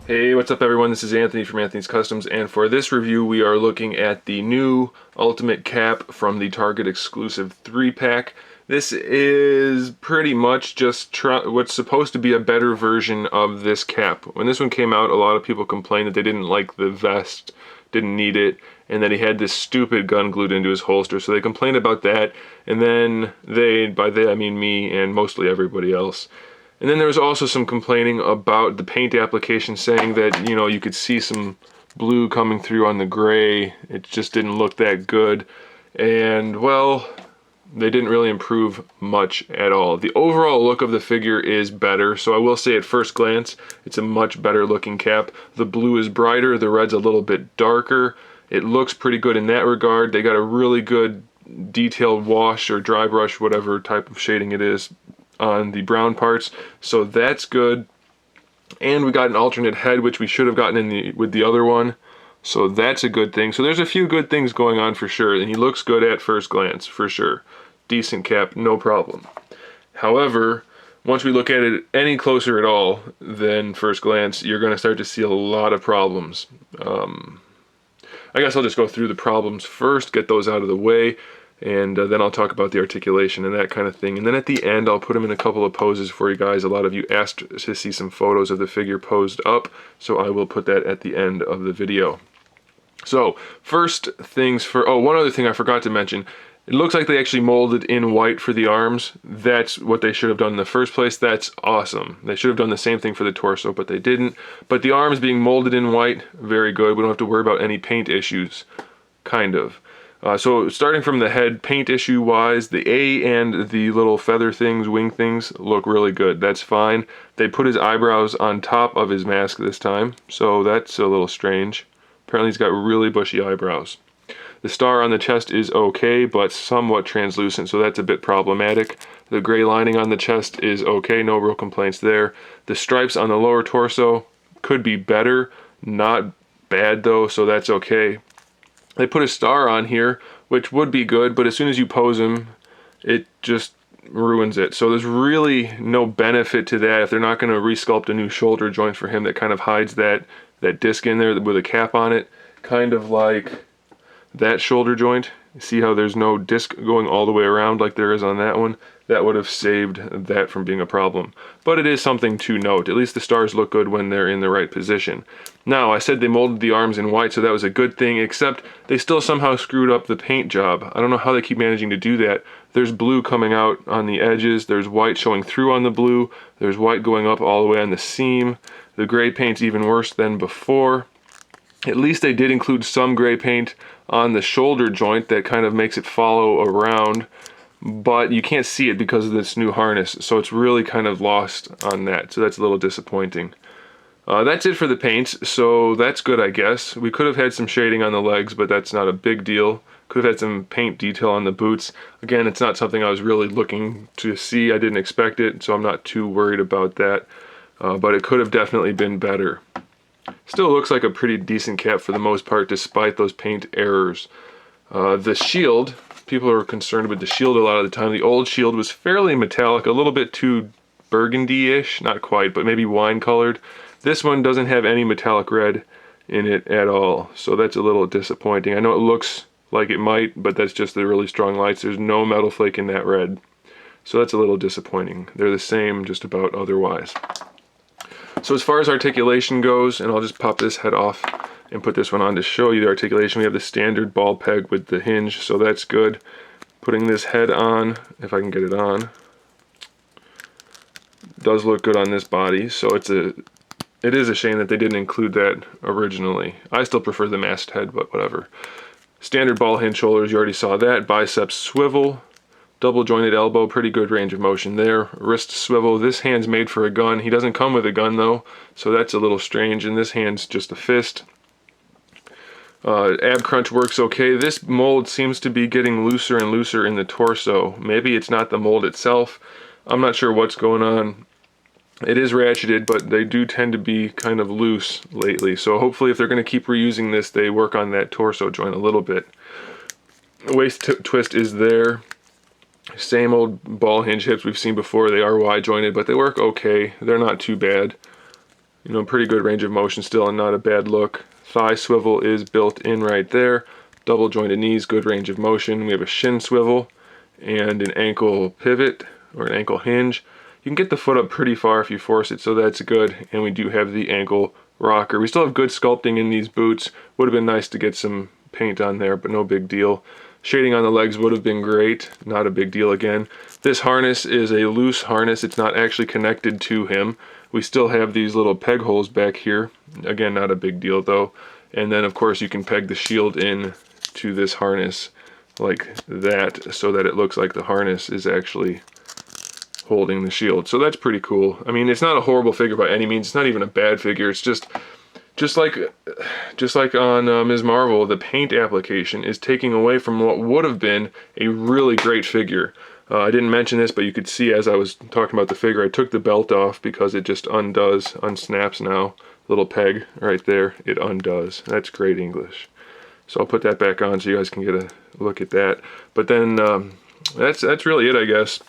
Hey, what's up everyone? This is Anthony from Anthony's Customs, and for this review we are looking at the new Ultimate Cap from the Target exclusive 3-pack. This is pretty much just what's supposed to be a better version of this cap. When this one came out, a lot of people complained that they didn't like the vest, didn't need it, and that he had this stupid gun glued into his holster, so they complained about that, and then by they I mean me and mostly everybody else. And then there was also some complaining about the paint application, saying that, you know, you could see some blue coming through on the gray. It just didn't look that good. And, well, they didn't really improve much at all. The overall look of the figure is better, so I will say at first glance, it's a much better looking cap. The blue is brighter, the red's a little bit darker. It looks pretty good in that regard. They got a really good detailed wash or dry brush, whatever type of shading it is, on the brown parts, so that's good. And we got an alternate head, which we should have gotten with the other one, so that's a good thing. So there's a few good things going on for sure, and he looks good at first glance for sure. Decent cap, no problem. However, once we look at it any closer at all than first glance, you're going to start to see a lot of problems. I guess I'll just go through the problems first, get those out of the way, and then I'll talk about the articulation and that kind of thing. And then at the end, I'll put him in a couple of poses for you guys. A lot of you asked to see some photos of the figure posed up, so I will put that at the end of the video. So, first things first. Oh, one other thing I forgot to mention. It looks like they actually molded in white for the arms. That's what they should have done in the first place. That's awesome. They should have done the same thing for the torso, but they didn't. But the arms being molded in white, very good. We don't have to worry about any paint issues, kind of. So starting from the head, paint issue wise, the A and the little feather things, wing things, look really good. That's fine. They put his eyebrows on top of his mask this time, so that's a little strange. Apparently he's got really bushy eyebrows. The star on the chest is okay, but somewhat translucent, so that's a bit problematic. The gray lining on the chest is okay, no real complaints there. The stripes on the lower torso could be better, not bad though, so that's okay. They put a star on here, which would be good, but as soon as you pose him, it just ruins it. So there's really no benefit to that if they're not going to resculpt a new shoulder joint for him that kind of hides that disc in there with a cap on it, kind of like that shoulder joint. See how there's no disc going all the way around like there is on that one? That would have saved that from being a problem. But it is something to note. At least the stars look good when they're in the right position. Now, I said they molded the arms in white, so that was a good thing, except they still somehow screwed up the paint job. I don't know how they keep managing to do that. There's blue coming out on the edges, there's white showing through on the blue, there's white going up all the way on the seam. The gray paint's even worse than before. At least they did include some gray paint on the shoulder joint that kind of makes it follow around, but you can't see it because of this new harness, so it's really kind of lost on that, so that's a little disappointing. That's it for the paints, so that's good, I guess. We could have had some shading on the legs, but that's not a big deal. Could have had some paint detail on the boots. Again, it's not something I was really looking to see. I didn't expect it, so I'm not too worried about that, but it could have definitely been better. Still looks like a pretty decent cap for the most part, despite those paint errors. The shield, people are concerned with the shield a lot of the time. The old shield was fairly metallic, a little bit too burgundy-ish, not quite, but maybe wine-colored. This one doesn't have any metallic red in it at all, so that's a little disappointing. I know it looks like it might, but that's just the really strong lights. There's no metal flake in that red, so that's a little disappointing. They're the same just about otherwise. So as far as articulation goes, and I'll just pop this head off and put this one on to show you the articulation. We have the standard ball peg with the hinge, so that's good. Putting this head on, if I can get it on, does look good on this body, so it is a shame that they didn't include that originally. I still prefer the mast head, but whatever. Standard ball hinge shoulders, you already saw that. Biceps swivel. Double jointed elbow, pretty good range of motion there. Wrist swivel, this hand's made for a gun. He doesn't come with a gun though, so that's a little strange, and this hand's just a fist. Ab crunch works okay. This mold seems to be getting looser and looser in the torso. Maybe it's not the mold itself. I'm not sure what's going on. It is ratcheted, but they do tend to be kind of loose lately, so hopefully if they're going to keep reusing this, they work on that torso joint a little bit. Waist twist is there. Same old ball hinge hips we've seen before. They are wide jointed, but they work okay. They're not too bad. You know, pretty good range of motion still and not a bad look. Thigh swivel is built in right there. Double jointed knees, good range of motion. We have a shin swivel and an ankle pivot or an ankle hinge. You can get the foot up pretty far if you force it, so that's good. And we do have the ankle rocker. We still have good sculpting in these boots. Would have been nice to get some paint on there, but no big deal. Shading on the legs would have been great. Not a big deal again. This harness is a loose harness. It's not actually connected to him. We still have these little peg holes back here. Again, not a big deal though. And then of course you can peg the shield in to this harness like that, so that it looks like the harness is actually holding the shield. So that's pretty cool. I mean, it's not a horrible figure by any means. It's not even a bad figure. It's just like on Ms. Marvel, the paint application is taking away from what would have been a really great figure. I didn't mention this, but you could see as I was talking about the figure, I took the belt off because it just unsnaps now. Little peg right there, it undoes. That's great English. So I'll put that back on so you guys can get a look at that. But then that's really it, I guess.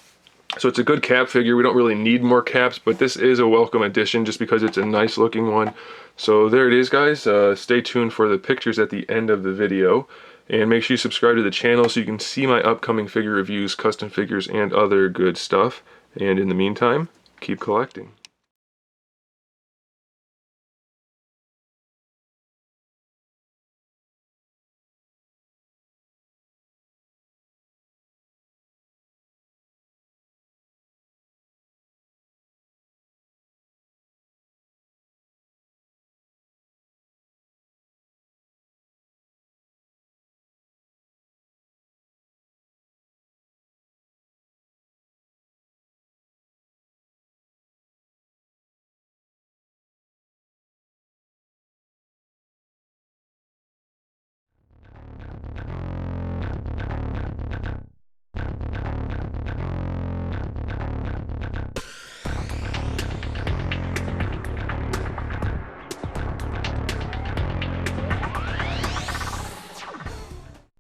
So it's a good cap figure. We don't really need more caps, but this is a welcome addition just because it's a nice looking one. So there it is, guys. Stay tuned for the pictures at the end of the video. And make sure you subscribe to the channel so you can see my upcoming figure reviews, custom figures, and other good stuff. And in the meantime, keep collecting.